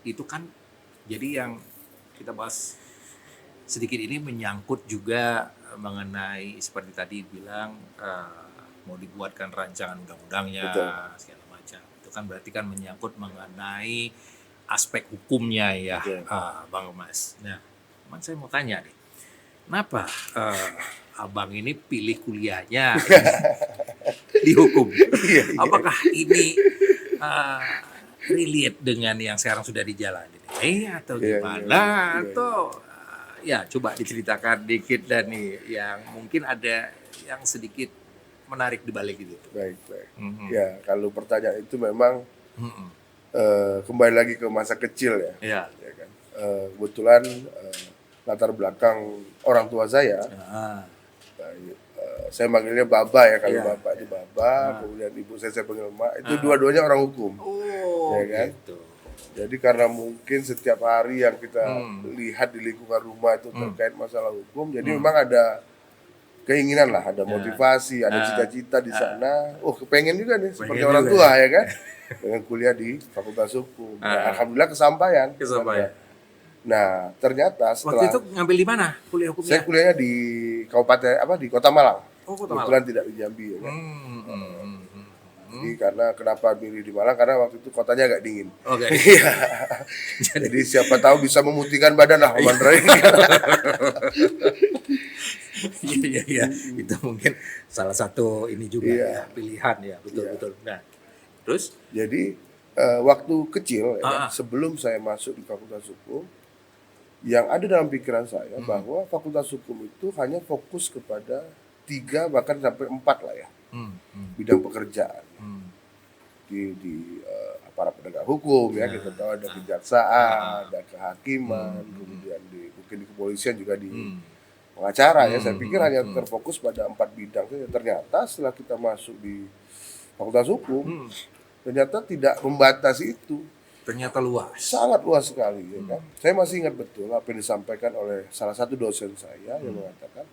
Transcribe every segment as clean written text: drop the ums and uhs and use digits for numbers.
itu kan jadi yang kita bahas sedikit ini menyangkut juga mengenai seperti tadi bilang mau dibuatkan rancangan undang-undangnya Betul. segala macam. Itu kan berarti kan menyangkut mengenai aspek hukumnya ya, Betul. Bang Mas. Nah, Mas saya mau tanya nih, kenapa Abang ini pilih kuliahnya di hukum? Iya, iya. Apakah ini relate dengan yang sekarang sudah dijalani? Atau Iya, iya, gimana? iya, iya. Atau ya coba diceritakan dikit dan nih yang mungkin ada yang sedikit menarik di balik itu. Baik, baik. Mhm. Ya, kalau pertanyaan itu memang Mhm. kembali lagi ke masa kecil ya, Ya. ya kan. Kebetulan latar belakang orang tua saya, Ah, saya manggilnya Baba ya, kalau Iya, bapak itu iya. Baba, kemudian ibu saya panggil Mak, itu dua-duanya orang hukum, Oh, ya kan. gitu. Jadi karena mungkin setiap hari yang kita Hmm. lihat di lingkungan rumah itu terkait masalah hukum, jadi Hmm. memang ada keinginan lah, ada motivasi, ada Ah, cita-cita di sana. Oh, kepengen juga nih seperti Pengen orang juga tua ya. ya kan, dengan kuliah di Fakultas Hukum. Nah, Ah. alhamdulillah kesampaian. Kesampaian. Nah, ternyata Waktu itu setelah ngambil di mana kuliah saya hukumnya? kuliahnya di kabupaten di Kota Malang, Oh, Kota Malang. kebetulan tidak di Jambi ya kan. Jadi Hmm. karena kenapa pilih di Malang, karena waktu itu kotanya agak dingin. Oke. Iya. Jadi Jadi siapa tahu bisa memutihkan badan lah Om Andre. iya iya itu mungkin salah satu ini juga Iya. ya pilihan ya betul Iya. betul. Nah, terus Jadi waktu kecil ya kan, Ah, ah. sebelum saya masuk di Fakultas Hukum, yang ada dalam pikiran saya bahwa Fakultas Hukum itu hanya fokus kepada 3 bahkan sampai 4 lah ya bidang pekerjaan di aparat penegak hukum ya, kita tahu ada kejaksaan, ada kehakiman, kemudian mungkin di kepolisian juga di pengacara ya. Saya pikir hanya terfokus pada 4 bidang saja. Ternyata setelah kita masuk di Fakultas Hukum, ternyata tidak membatasi itu, ternyata luas. sangat luas sekali ya kan. Saya masih ingat betul apa yang disampaikan oleh salah satu dosen saya yang mengatakan,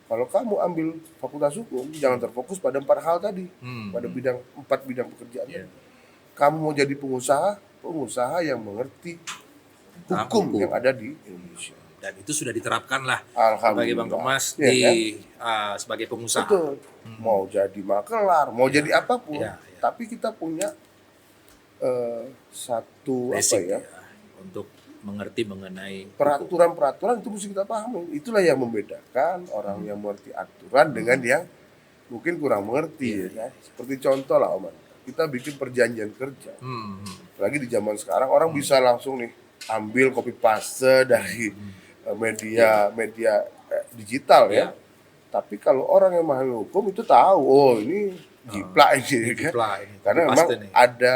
kalau kamu ambil Fakultas Hukum jangan terfokus pada 4 hal tadi, pada 4 bidang pekerjaan Iya. tadi. Kamu mau jadi pengusaha yang mengerti Tentang hukum hukum. yang ada di Indonesia. Dan itu sudah diterapkan lah sebagai Bang Alhamdulillah. Kemas Iya kan? sebagai pengusaha. Betul. Mau jadi makelar, mau jadi apapun, Iya, iya. tapi kita punya satu Basic apa ya, untuk mengerti mengenai hukum. peraturan-peraturan itu mesti kita pahami. Itulah yang membedakan orang yang mengerti aturan dengan yang mungkin kurang mengerti ya kan. Seperti contoh lah Om, kita bikin perjanjian kerja. Lagi di zaman sekarang orang bisa langsung nih ambil copy paste dari media digital ya. Tapi kalau orang yang memahami hukum itu tahu, oh ini jiplak ini kan. jiplak ini, Karena copy memang paste nih. ada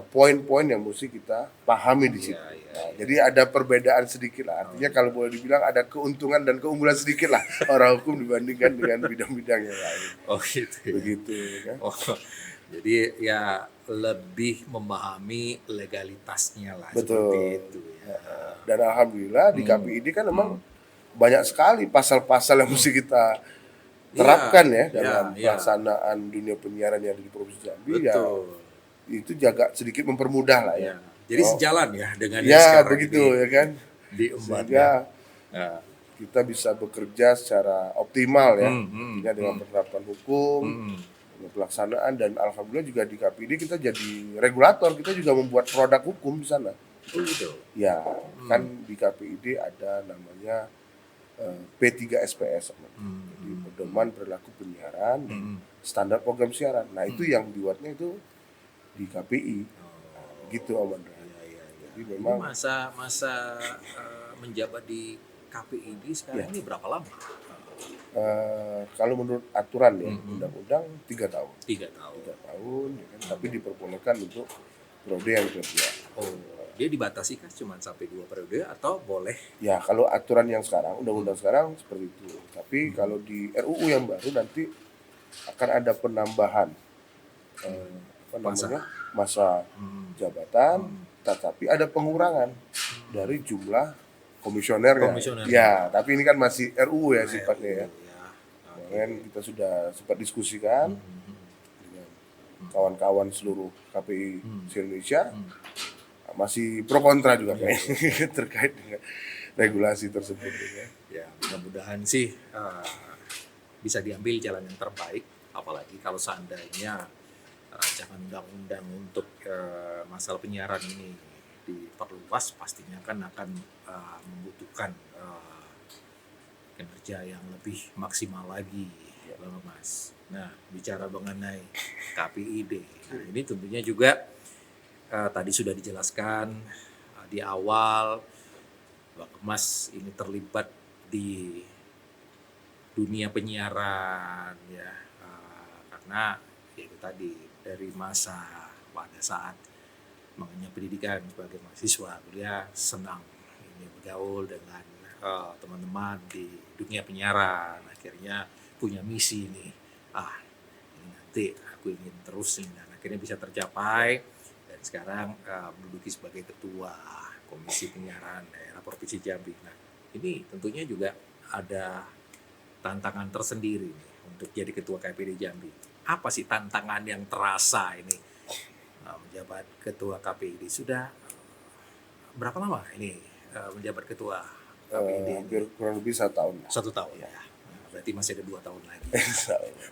poin-poin yang mesti kita pahami di situ. Nah, jadi ada perbedaan sedikit lah. Artinya kalau boleh dibilang ada keuntungan dan keunggulan sedikit lah orang hukum dibandingkan dengan bidang-bidang yang lain. Oh gitu ya. Begitu ya kan. Oh, jadi ya lebih memahami legalitasnya lah Betul. seperti itu ya. Dan alhamdulillah di KPID kan memang banyak sekali pasal-pasal yang mesti kita terapkan ya dalam pelaksanaan dunia penyiaran yang ada di Provinsi Jambi. Betul. Ya itu jaga sedikit mempermudah lah ya. Jadi sejalan ya dengan yang Ya sekarang begitu ini ya kan. diembat Sehingga ya. kita bisa bekerja secara optimal ya, artinya dengan penerapan hukum, dengan pelaksanaan, dan alhamdulillah juga di KPID kita jadi regulator, kita juga membuat produk hukum di sana. Oh gitu. Ya, kan di KPID ada namanya P3SPS, jadi pedoman perilaku penyiaran dan standar program siaran. Nah itu yang dibuatnya itu di KPI, gitu Om Andra. Jadi memang masa menjabat di KPID sekarang ini berapa lama? kalau menurut aturan ya undang-undang 3 tahun. 3 tahun. 3 tahun ya kan, tapi diperbolehkan untuk periode yang kedua. Oh, dia dibatasi kan cuma sampai 2 periode atau boleh? Ya kalau aturan yang sekarang, undang-undang sekarang seperti itu. Tapi kalau di RUU yang baru nanti akan ada penambahan masa jabatan, tetapi ada pengurangan dari jumlah komisionernya. Ya, tapi ini kan masih RUU ya sifatnya ya. Kemarin kita sudah sempat diskusikan dengan kawan-kawan seluruh KPI se-Indonesia. masih pro kontra juga kayaknya terkait dengan regulasi tersebut. Ya, mudah-mudahan sih bisa diambil jalan yang terbaik, apalagi kalau seandainya rancangan undang-undang untuk masalah penyiaran ini diperluas, pastinya kan akan membutuhkan kinerja yang lebih maksimal lagi, Bang Mas. Nah, bicara mengenai KPID, nah ini tentunya juga tadi sudah dijelaskan di awal, Bang Mas ini terlibat di dunia penyiaran ya, karena ya itu tadi dari masa pada saat mengenyam pendidikan sebagai mahasiswa kuliah senang ini bergaul dengan teman-teman di dunia penyiaran, akhirnya punya misi nih, ini nanti aku ingin terus nih, dan akhirnya bisa tercapai, dan sekarang menduduki sebagai ketua Komisi Penyiaran Daerah Provinsi Jambi. Nah, ini tentunya juga ada tantangan tersendiri nih untuk jadi ketua KPID Jambi. Apa sih tantangan yang terasa ini menjabat ketua KPID? Sudah berapa lama ini menjabat ketua KPID? Hampir kurang lebih 1 tahun. 1 tahun ya. Nah, berarti masih ada 2 tahun lagi.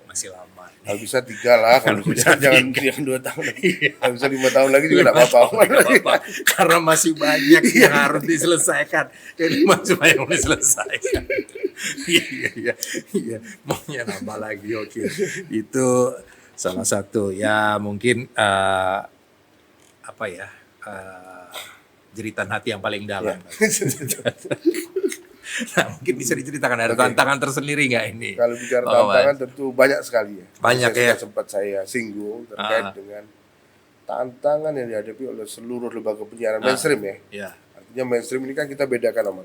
Masih lama. Kalau bisa 3 lah, kalau bisa jangan 2 tahun lagi. Kalau bisa 5 tahun lagi juga tidak apa-apa. Karena masih banyak yang harus diselesaikan. Jadi masih banyak yang diselesaikan. Iya. Maunya nambah lagi, oke. Itu salah satu ya mungkin jeritan hati yang paling dalam. Nah, mungkin bisa diceritakan ada tantangan tersendiri nggak ini? Kalau bicara tantangan tentu banyak sekali ya. Banyak ya. Sempat saya singgung terkait dengan tantangan yang dihadapi oleh seluruh lembaga penyiaran mainstream ya. Ya. Artinya mainstream ini kan kita bedakan sama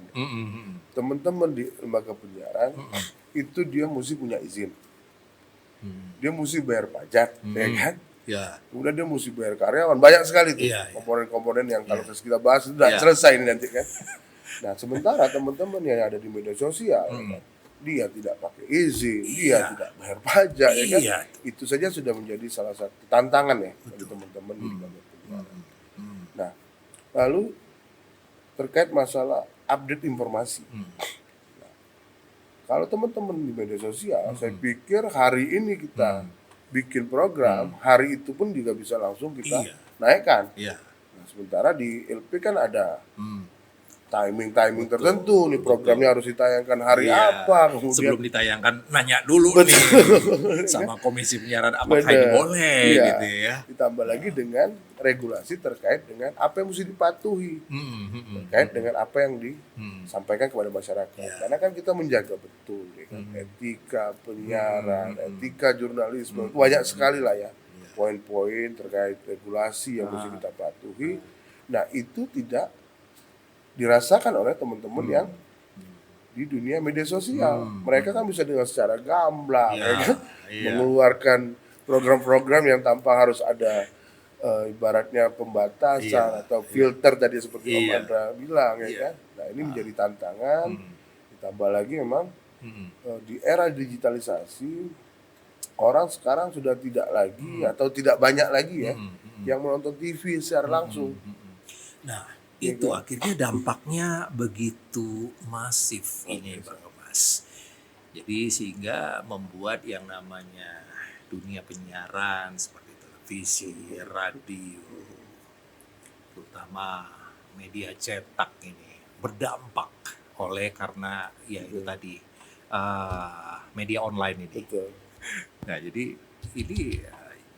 teman-teman di lembaga penyiaran itu dia mesti punya izin. Dia mesti bayar pajak, ya kan? Ya. Kemudian dia mesti bayar karyawan, banyak sekali tuh komponen-komponen yang kalau kita bahas sudah selesai ini nanti kan. Nah, sementara teman-teman yang ada di media sosial, dia tidak pakai izin, dia tidak bayar pajak, ya kan? Itu saja sudah menjadi salah satu tantangan ya bagi teman-teman di lembaga penyiaran. Nah, lalu terkait masalah update informasi. Nah, kalau teman-teman di media sosial, saya pikir hari ini kita bikin program, hari itu pun juga bisa langsung kita naikkan. Nah, sementara di LP kan ada timing tertentu nih, programnya harus ditayangkan hari apa, kemudian sebelum ditayangkan nanya dulu nih sama Komisi Penyiaran apakah ini boleh gitu ya. Ditambah lagi dengan regulasi terkait dengan apa yang mesti dipatuhi terkait dengan apa yang disampaikan kepada masyarakat. Karena kan kita menjaga betul ya kan? Etika penyiaran, etika jurnalisme, banyak sekali lah ya poin-poin terkait regulasi yang mesti kita patuhi. Nah, itu tidak dirasakan oleh teman-teman yang di dunia media sosial. Mereka kan bisa dengan secara gamblang mengeluarkan program-program yang tanpa harus ada ibaratnya pembatasan atau filter tadi seperti Om Andra bilang ya kan. Nah, ini menjadi tantangan. Ditambah lagi memang di era digitalisasi orang sekarang sudah tidak lagi atau tidak banyak lagi ya yang menonton TV secara langsung. Nah, itu akhirnya dampaknya begitu masif ini Bang Mas. Jadi sehingga membuat yang namanya dunia penyiaran seperti televisi, radio, terutama media cetak ini berdampak oleh karena ya itu tadi media online ini. Nah, jadi ini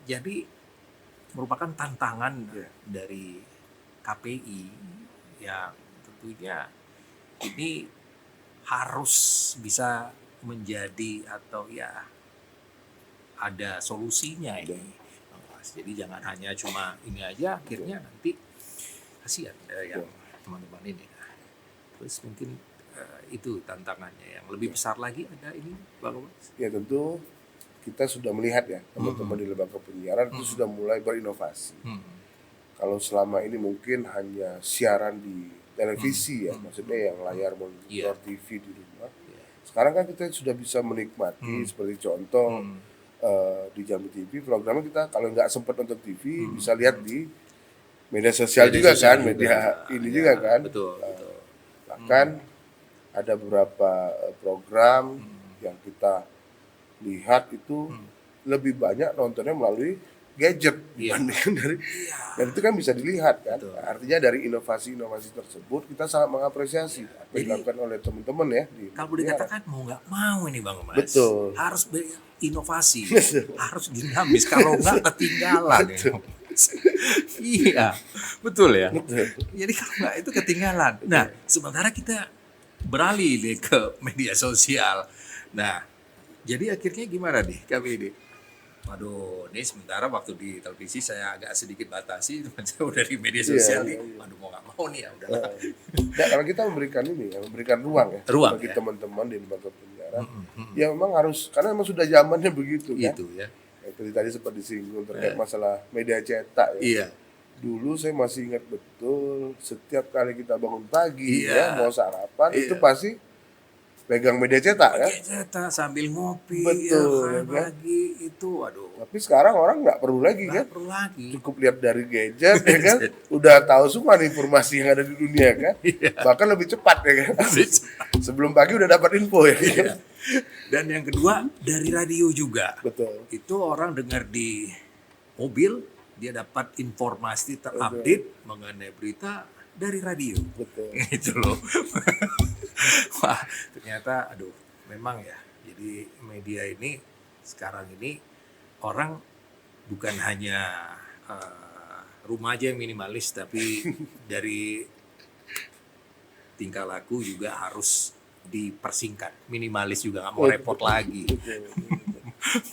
jadi merupakan tantangan dari KPI yang tentunya ini harus bisa menjadi atau ya ada solusinya ini. Jadi jangan hanya cuma ini aja, akhirnya nanti kasihan yang teman-teman ini. Terus mungkin itu tantangannya yang lebih besar lagi ada ini Bang Mas. Ya tentu kita sudah melihat ya teman-teman di lembaga penyiaran itu sudah mulai berinovasi. Kalau selama ini mungkin hanya siaran di televisi ya, maksudnya yang layar monitor TV di rumah. Sekarang kan kita sudah bisa menikmati seperti contoh di Jambi TV programnya kita kalau nggak sempat nonton TV bisa lihat di media sosial Media juga sosial kan, media ini ya, juga kan. betul betul. Bahkan ada beberapa program yang kita lihat itu lebih banyak nontonnya melalui gadget Iya. dibandingkan dari, Iya. dan itu kan bisa dilihat kan. Betul. Artinya dari inovasi-inovasi tersebut kita sangat mengapresiasi apa Jadi, yang dilakukan oleh teman-teman ya di Kalau boleh penyiaran. dikatakan mau nggak mau ini Bang Mas, Betul. harus berinovasi, harus dinamis, kalau nggak ketinggalan. Ya. Iya, betul ya. Betul. Jadi kalau nggak itu ketinggalan. Nah, sementara kita beralih nih ke media sosial. Nah, jadi akhirnya gimana nih kami ini? Waduh, ini sementara waktu di televisi saya agak sedikit batasi, teman saya udah di media sosial nih. Iya. Waduh, mau nggak mau nih ya udahlah. Nah, kalau kita memberikan ini ya, memberikan ruang ya Ruang, bagi ya. teman-teman di lembaga penyiaran, ya memang harus, karena memang sudah zamannya begitu kan. Gitu ya. Itu tadi sempat disinggung terkait masalah media cetak ya. Iya. Dulu saya masih ingat betul, setiap kali kita bangun pagi Iya. ya mau sarapan Iya. itu pasti pegang media cetak ya. Pakai cetak sambil ngopi, Betul, ya kan, kan? pagi itu, waduh, Tapi sekarang orang nggak perlu lagi nggak kan. perlu lagi. Cukup lihat dari gadget ya kan, udah tahu semua nih informasi yang ada di dunia kan. Iya. Bahkan lebih cepat ya kan. Sebelum pagi udah dapat info ya. Iya. Dan yang kedua dari radio juga. Betul. Itu orang dengar di mobil, dia dapat informasi terupdate mengenai berita dari radio. Betul. Gitu loh. Wah, ternyata aduh, memang ya. Jadi media ini sekarang ini orang bukan hanya rumah aja yang minimalis, tapi dari tingkah laku juga harus dipersingkat. Minimalis juga nggak mau repot lagi.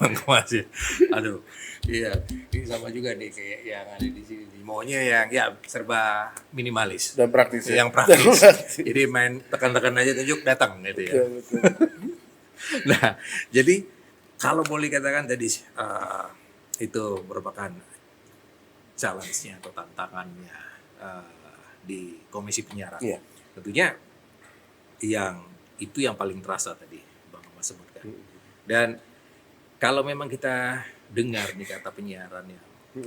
Bang Mas ya. Aduh, iya. Ini sama juga nih kayak yang ada di sini. Maunya yang ya serba minimalis. Dan praktis ya. Yang praktis. Jadi main tekan-tekan aja tunjuk datang gitu ya. Betul. Nah, jadi kalau boleh katakan tadi itu merupakan challenge-nya atau tantangannya di Komisi Penyiaran. Iya. Tentunya yang paling terasa tadi Bang Mas sebutkan. Dan kalau memang kita dengar nih kata penyiaran yang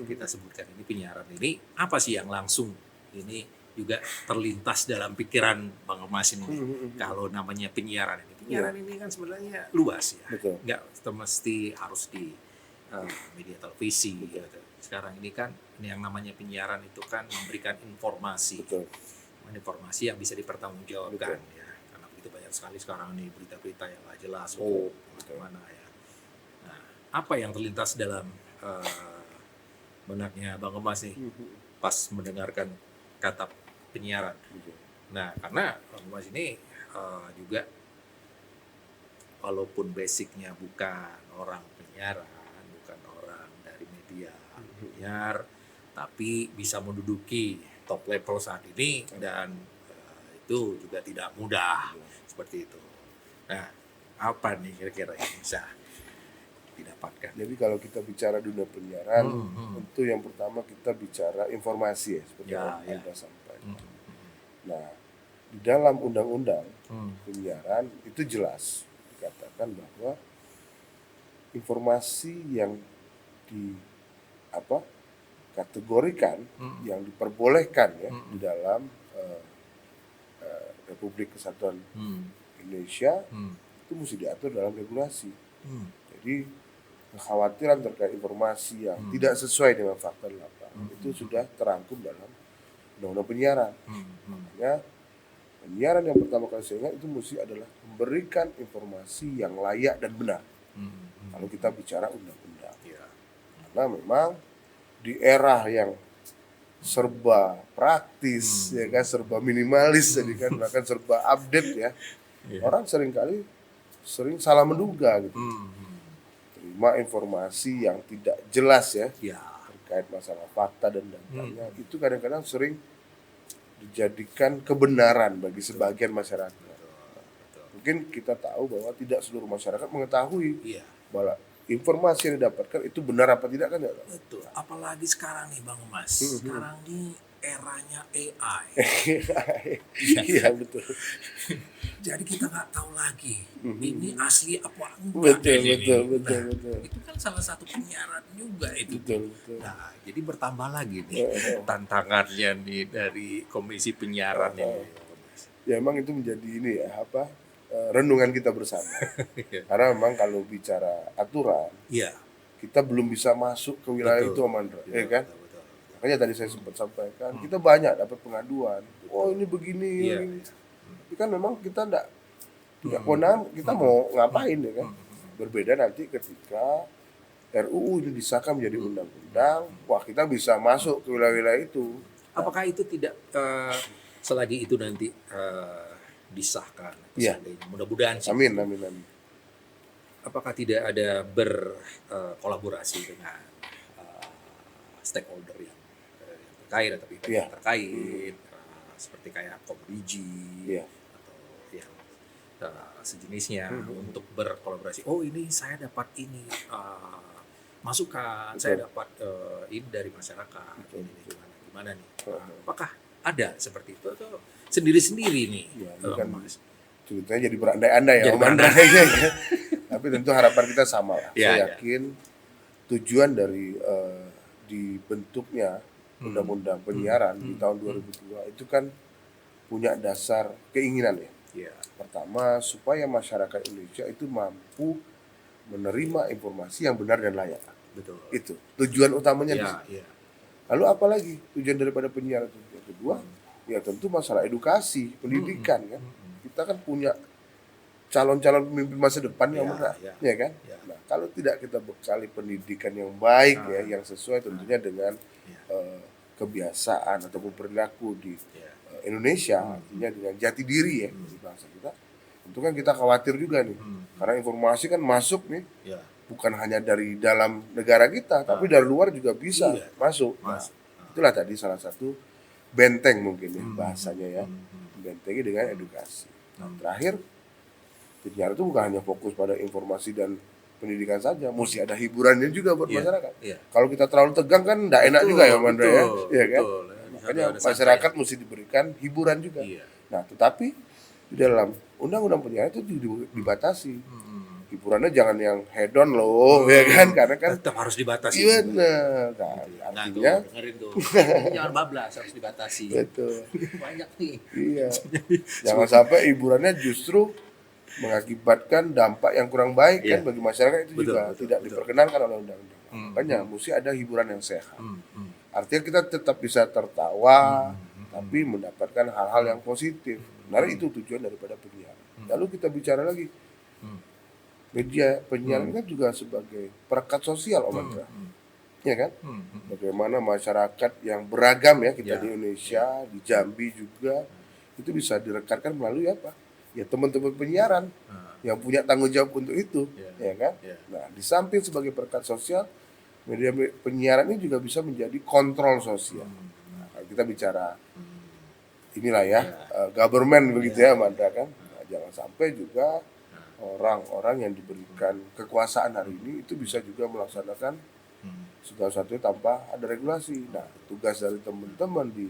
kita sebutkan ini, penyiaran ini apa sih yang langsung ini juga terlintas dalam pikiran Bang Mas ini? Kalau namanya penyiaran ini, penyiaran ini kan sebenarnya luas ya, Betul. nggak mesti harus di media televisi. Gitu. Sekarang ini kan yang namanya penyiaran itu kan memberikan informasi, Betul. informasi yang bisa dipertanggungjawabkan ya, karena begitu banyak sekali sekarang nih berita-berita yang nggak jelas kemana ya. Nah, apa yang terlintas dalam benaknya Bang Emas nih pas mendengarkan kata penyiaran? Nah, karena Bang Emas ini juga walaupun basicnya bukan orang penyiaran, bukan orang dari media penyiar, tapi bisa menduduki top level saat ini dan itu juga tidak mudah seperti itu. Nah, apa nih kira-kira yang bisa didapatkan? Jadi kalau kita bicara dunia penyiaran, tentu yang pertama kita bicara informasi ya, seperti yang Anda sampaikan. Nah, di dalam undang-undang penyiaran itu jelas dikatakan bahwa informasi yang kategorikan, yang diperbolehkan ya di dalam Republik Kesatuan Indonesia itu mesti diatur dalam regulasi. Jadi kekhawatiran terkait informasi yang tidak sesuai dengan fakta di lapangan itu sudah terangkum dalam undang-undang penyiaran. Makanya penyiaran yang pertama kali saya ingat itu mesti adalah memberikan informasi yang layak dan benar. Kalau kita bicara undang-undang, karena memang di era yang serba praktis, ya kan, serba minimalis, jadi kan bahkan serba update ya, orang sering salah menduga gitu. Terima informasi yang tidak jelas ya, terkait masalah fakta dan datanya, itu kadang-kadang sering dijadikan kebenaran bagi sebagian masyarakat. Mungkin kita tahu bahwa tidak seluruh masyarakat mengetahui bahwa informasi yang didapatkan itu benar apa tidak kan ya. Betul. Apalagi sekarang nih Bang Mas. Sekarang nih eranya AI. Iya betul. Jadi kita nggak tahu lagi ini asli apa Betul, enggak ini. betul, Nah, betul, betul. itu kan salah satu penyiaran juga itu. Betul, betul. Nah, jadi bertambah lagi nih tantangannya nih dari Komisi Penyiaran ini. Ya emang itu menjadi ini ya apa renungan kita bersama. Karena memang kalau bicara aturan Iya, kita belum bisa masuk ke wilayah betul. itu, Amandra, ya kan? Betul, betul. Makanya tadi saya sempat sampaikan, kita banyak dapat pengaduan. Oh ini begini, Iya, ini. Tapi kan memang kita enggak kewenangan, kita mau ngapain ya kan? Berbeda nanti ketika RUU ini disahkan menjadi undang-undang, wah kita bisa masuk ke wilayah-wilayah itu. Apakah itu tidak selagi itu nanti disahkan? Iya. Seandainya, mudah-mudahan sih. Amin, amin, amin. Apakah tidak ada berkolaborasi dengan stakeholder yang terkait atau pihak Iya. yang terkait, seperti kayak Komdigi Iya. atau yang sejenisnya untuk berkolaborasi. Oh ini saya dapat ini masukan, saya dapat ini dari masyarakat, ini gimana nih? Apakah ada seperti itu atau sendiri-sendiri nih? Ya, ini kan Mas? ceritanya jadi berandai-andai ya, Jadi Om Andra. Tapi tentu harapan kita sama lah. Ya, Saya ya. yakin tujuan dari dibentuknya undang-undang penyiaran di tahun 2002 itu kan punya dasar keinginan ya. Ya, Pertama, supaya masyarakat Indonesia itu mampu menerima informasi yang benar dan layak. betul. Itu tujuan utamanya. di Ya, situ. ya. Lalu apa lagi tujuan daripada penyiaran itu? Yang kedua, ya tentu masalah edukasi, pendidikan kan. Kita kan punya calon-calon pemimpin masa depan yang Ya, benar, ya. ya kan? Ya. Nah, kalau tidak kita bekali pendidikan yang baik Ah. ya, yang sesuai tentunya dengan Ya. kebiasaan ataupun perilaku di Ya. Indonesia, artinya dengan jati diri ya di bangsa kita. Tentu kan kita khawatir juga nih, karena informasi kan masuk nih Ya. bukan hanya dari dalam negara kita, tapi dari luar juga bisa Iya. masuk. Nah, Masuk. itulah tadi salah satu benteng mungkin ya bahasanya ya, bentengi dengan edukasi. Nah, terakhir, penyiaran itu bukan hanya fokus pada informasi dan pendidikan saja, mesti ada hiburannya juga buat Iya, masyarakat. iya. Kalau kita terlalu tegang kan enggak enak juga ya, Mandra ya, betul, iya kan? betul. Makanya Ada masyarakat mesti diberikan hiburan juga. Iya. Nah, tetapi di dalam undang-undang penyiaran itu dibatasi. Hiburannya jangan yang hedon loh, ya kan? Karena kan Tetap harus dibatasi. iya benar. Nah, Nah, artinya tuh, dengerin tuh. Jangan bablas, harus dibatasi. betul. Banyak nih. Iya. Jangan sampai hiburannya justru mengakibatkan dampak yang kurang baik Iya. kan bagi masyarakat, itu Betul, juga betul, tidak betul. diperkenankan oleh undang-undang. Makanya mesti ada hiburan yang sehat. Artinya kita tetap bisa tertawa, tapi mendapatkan hal-hal yang positif. Sebenarnya itu tujuan daripada penyiaran. Lalu kita bicara lagi, media penyiaran kan juga sebagai perekat sosial, Om Andra. Ya kan? Bagaimana masyarakat yang beragam ya kita Ya. di Indonesia, di Jambi juga, itu bisa direkatkan melalui apa? Ya teman-teman penyiaran yang punya tanggung jawab untuk itu, Ya. ya kan? Ya. Nah, di samping sebagai perekat sosial, media penyiaran ini juga bisa menjadi kontrol sosial. Nah, kalau kita bicara inilah ya, government begitu ya, Amanda kan. Nah, jangan sampai juga orang-orang yang diberikan kekuasaan hari ini itu bisa juga melaksanakan segala sesuatu tanpa ada regulasi. Nah, tugas dari teman-teman di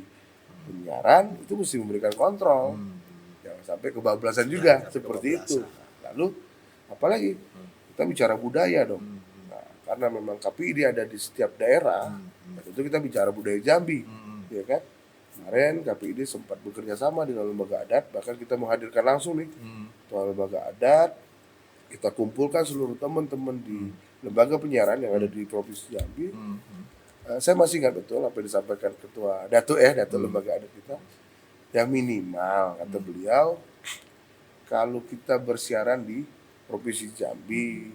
penyiaran itu mesti memberikan kontrol. Jangan sampai kebablasan juga sampai seperti kebablasan. itu. Lalu apalagi kita bicara budaya dong. Nah, karena memang KPID ada di setiap daerah, nah, tentu kita bicara budaya Jambi, ya kan? Kemarin KPID sempat bekerja sama dengan lembaga adat, bahkan kita menghadirkan langsung nih ketua lembaga adat, kita kumpulkan seluruh teman-teman di lembaga penyiaran yang ada di Provinsi Jambi. Saya masih ingat betul apa yang disampaikan ketua Datuk lembaga adat kita, yang minimal kata beliau, kalau kita bersiaran di Provinsi Jambi,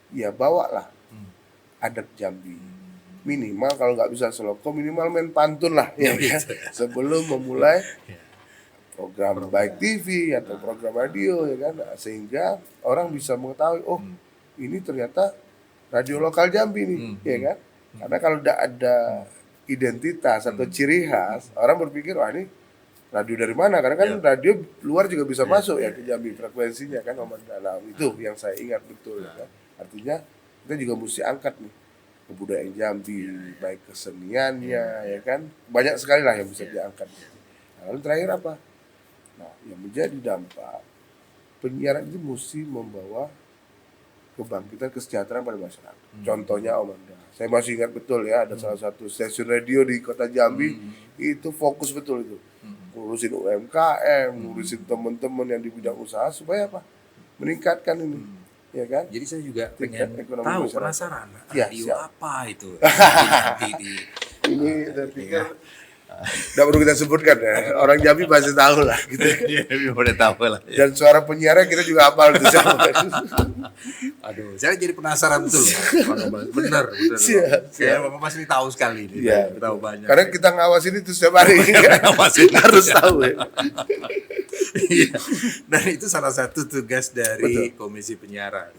ya bawalah adat Jambi. Minimal kalau nggak bisa seloko, minimal main pantun lah ya kan? Sebelum memulai program baik TV atau program radio ya kan. Nah, sehingga orang bisa mengetahui, oh ini ternyata radio lokal Jambi nih, ya kan? Karena kalau tidak ada identitas atau ciri khas, orang berpikir wah ini radio dari mana? Karena kan radio luar juga bisa masuk ya ke Jambi, frekuensinya kan nomor dalam. Itu yang saya ingat betul ya kan. Artinya kita juga mesti angkat nih kebudayaan Jambi, baik keseniannya, ya kan, banyak sekali lah yang bisa diangkat. Nah, lalu terakhir apa? Nah, yang menjadi dampak penyiaran itu mesti membawa kebangkitan kesejahteraan pada masyarakat. Contohnya Om Anda, saya masih ingat betul ya, ada salah satu stasiun radio di kota Jambi itu fokus betul itu, ngurusin UMKM, ngurusin teman-teman yang di bidang usaha supaya apa? Meningkatkan ini, ya kan? Jadi saya juga Tingkat pengen ekonomi tahu, masyarakat. penasaran Ya, radio siap. apa itu nanti di Ini saya pikir tidak perlu kita sebutkan ya, orang Jambi pasti tahu lah gitu. ya, udah tahu lah. Dan suara penyiarnya kita juga hafal tuh. Aduh, saya jadi penasaran betul. Bener. Siap, Kayak Bapak pasti tahu sekali ini. Iya, Tahu banyak. Karena kita ngawasin itu setiap hari, Ngawasin. harus tahu ya. Iya. Dan itu salah satu tugas dari Komisi Penyiaran.